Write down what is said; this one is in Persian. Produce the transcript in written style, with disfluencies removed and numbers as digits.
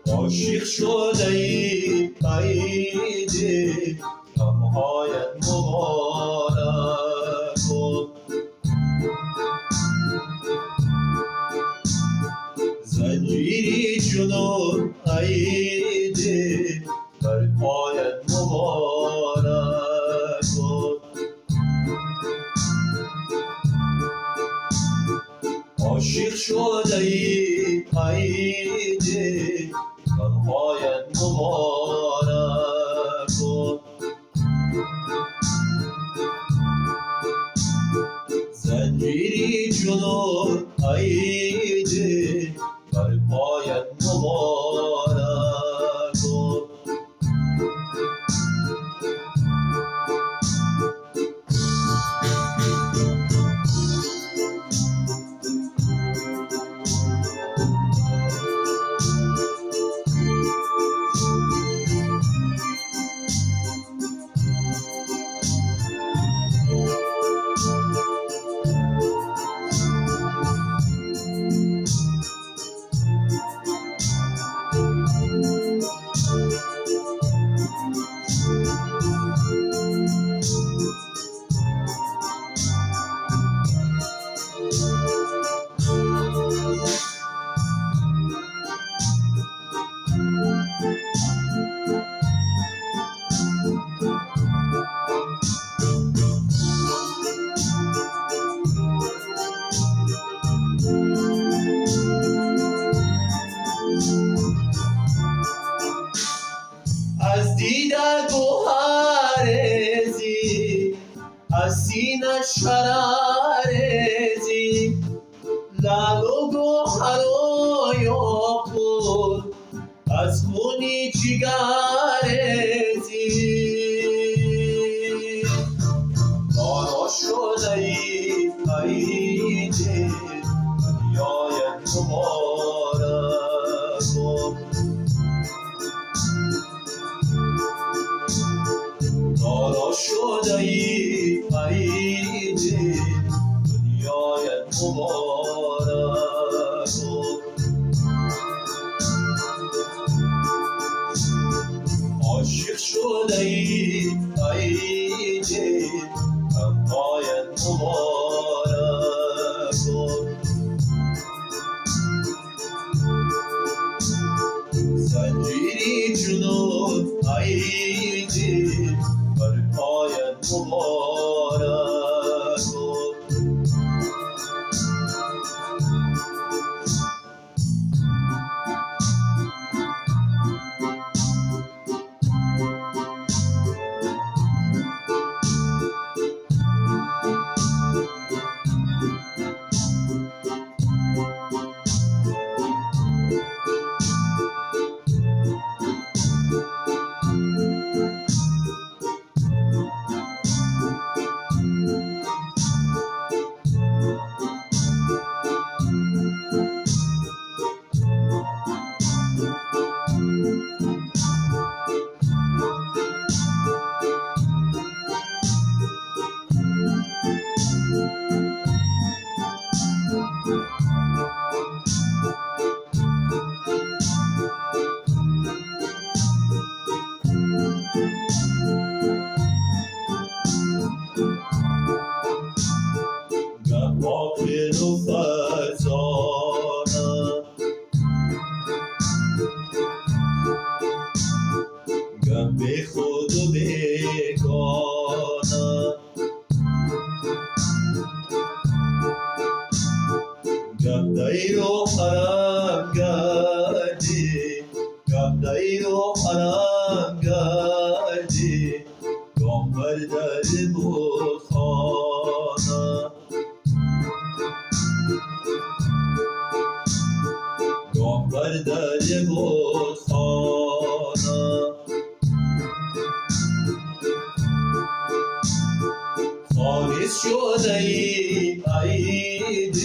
عاشق شده ای عید غمهایت مبارک کن، زنجیری جنون عید بر پایت مبارک کن. عاشق شده ای عید غمهایت مبارک کن، زنجیری جنون عید بر پایت مبارک کن. از دیدن گوهرزی، از سینه شرارزی، لعل و گوهر و یاقوت از خونی جگرزی. دانا شده ای عید دنیایت مبارک کن، دانا شده ای عید دنیایت مبارک کن. عاشق شده ای عید غمهایت مبارک کن، زنجیری جنون عید بر پایت مبارک کن. غافل و فرزانم، گم به خود و بیگانم، گم دیر و حرم گردی، گم دیر و حرم گردی، گم بر در بتخانه، گم بر در بتخانه. خالص شده ای عید